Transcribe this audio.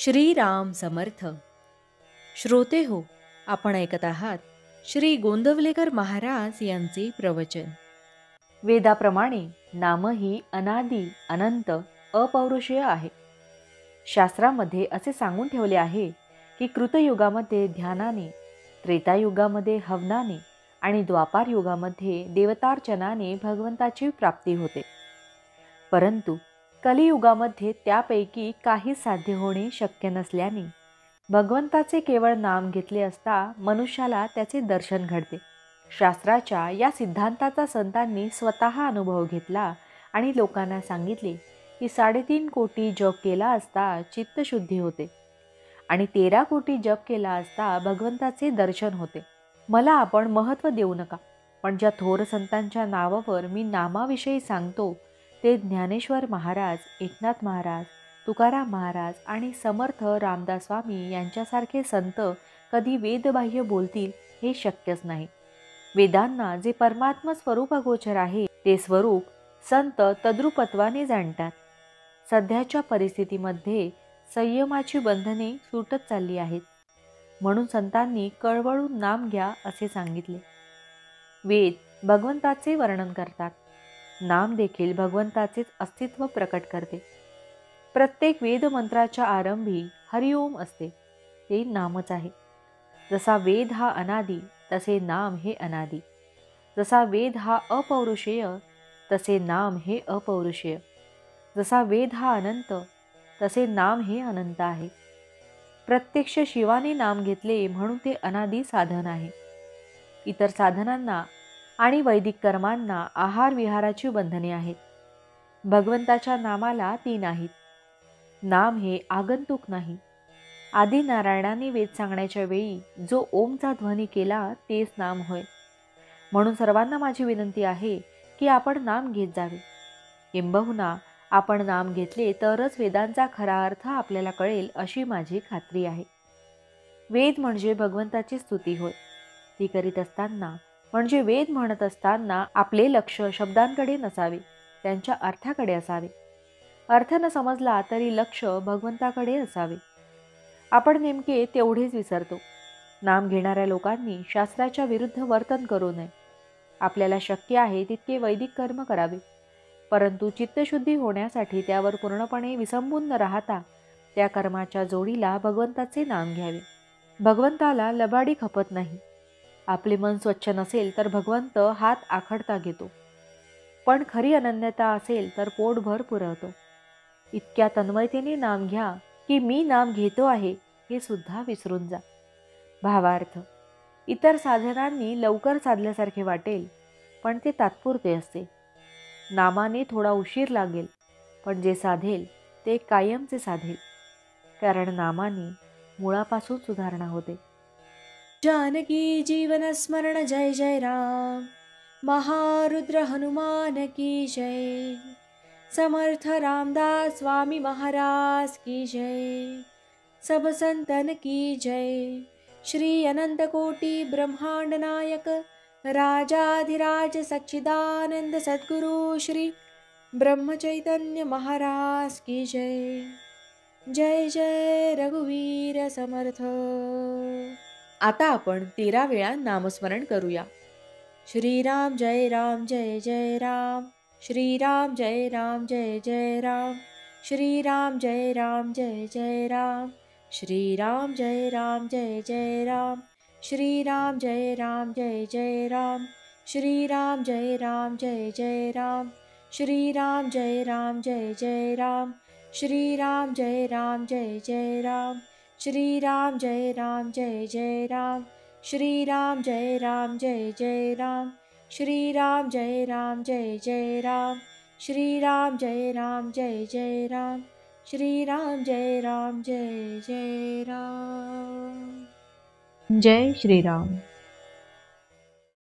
श्रीराम समर्थ. श्रोते हो, आपण ऐकत आहात श्री गोंदवलेकर महाराज यांचे प्रवचन. वेदाप्रमाणे नाम ही अनादी अनंत अपौरुषेय आहे. शास्त्रामध्ये असे सांगून ठेवले आहे की कृतयुगामध्ये ध्यानाने, त्रेतायुगामध्ये हवनाने आणि द्वापार युगामध्ये देवतार्चनाने भगवंताची प्राप्ती होते. परंतु कलियुगामध्ये त्यापैकी काही साध्य होणे शक्य नसल्याने भगवंताचे केवळ नाम घेतले असता मनुष्याला त्याचे दर्शन घडते. शास्त्राच्या या सिद्धांताचा संतांनी स्वतः अनुभव घेतला आणि लोकांना सांगितले की 3.5 कोटी जप केला असता चित्तशुद्धी होते आणि 13 कोटी जप केला असता भगवंताचे दर्शन होते. मला आपण महत्त्व देऊ नका, पण ज्या थोर संतांच्या नावावर मी नामाविषयी सांगतो ते ज्ञानेश्वर महाराज, एकनाथ महाराज, तुकाराम महाराज आणि समर्थ रामदास स्वामी यांच्यासारखे संत कधी वेदबाह्य बोलतील हे शक्यच नाही. वेदांना जे परमात्म स्वरूप अगोचर आहे ते स्वरूप संत तद्रुपत्वाने जाणतात. सध्याच्या परिस्थितीमध्ये संयमाची बंधने सुटत चालली आहेत, म्हणून संतांनी कळवळून नाम घ्या असे सांगितले. वेद भगवंताचे वर्णन करतात, नाम देखील भगवंताचेच अस्तित्व प्रकट करते. प्रत्येक वेदमंत्राच्या आरंभी हरिओम असते, ते नामच आहे. जसा वेद हा अनादी तसे नाम हे अनादी. जसा वेद हा अपौरुषेय तसे नाम हे अपौरुषेय. जसा वेद हा अनंत तसे नाम हे अनंत आहे. प्रत्यक्ष शिवाने नाम घेतले म्हणून ते अनादी साधन आहे. इतर साधनांना आणि वैदिक कर्मांना आहार विहाराची बंधने आहेत. भगवंताच्या नामाला ती नाहीत. नाम हे आगंतुक नाही. आदी नारायणाने वेद सांगण्याच्या वेळी जो ओमचा ध्वनी केला तेच नाम होय. म्हणून सर्वांना माझी विनंती आहे की आपण नाम घेत जावे. किंबहुना आपण नाम घेतले तरच वेदांचा खरा अर्थ आपल्याला कळेल अशी माझी खात्री आहे. वेद म्हणजे भगवंताची स्तुती होय. ती करीत असताना म्हणजे वेद म्हणत असताना आपले लक्ष शब्दांकडे नसावे, त्यांच्या अर्थाकडे असावे. अर्थ न समजला तरी लक्ष भगवंताकडे असावे. आपण नेमके तेवढेच विसरतो. नाम घेणाऱ्या लोकांनी शास्त्राच्या विरुद्ध वर्तन करू नये. आपल्याला शक्य आहे तितके वैदिक कर्म करावे, परंतु चित्तशुद्धी होण्यासाठी त्यावर पूर्णपणे विसंबून न राहता त्या कर्माच्या जोडीला भगवंताचे नाम घ्यावे. भगवंताला लबाडी खपत नाही. आपले मन स्वच्छ नसेल तर भगवंत हात आखडता घेतो, पण खरी अनन्यता असेल तर पोटभर पुरवतो. इतक्या तन्मयतेने नाम घ्या की मी नाम घेतो आहे हे सुद्धा विसरून जा. भावार्थ, इतर साधनांनी लवकर साधल्यासारखे वाटेल, पण ते तात्पुरते असते. नामाने थोडा उशीर लागेल, पण जे साधेल ते कायमचे साधेल, कारण नामाने मुळापासून सुधारणा होते. जानकी जीवन स्मरण जय जय राम. महारुद्र हनुमान की जय. समर्थ रामदास स्वामी महाराज की जय. सब संतन की जय. श्री अनंत कोटि ब्रह्मांड नायक राजाधिराज सच्चिदानंद सद्गुरु श्री ब्रह्म चैतन्य महाराज की जय. जय जय रघुवीर समर्थ. आता आपण 13 वेळा नामस्मरण करूया. श्रीराम जय राम जय जय राम. श्रीराम जय राम जय जय राम. श्रीराम जय राम जय जय राम. श्रीराम जय राम जय जय राम. श्रीराम जय राम जय जय राम. श्रीराम जय राम जय जय राम. श्रीराम जय राम जय जय राम. श्रीराम जय राम जय जय राम. श्रीराम जय राम जय जय राम. श्रीराम जय राम जय जय राम. श्रीराम जय राम जय जय राम. श्रीराम जय राम जय जय राम. श्रीराम जय राम जय जय राम. जय श्रीराम.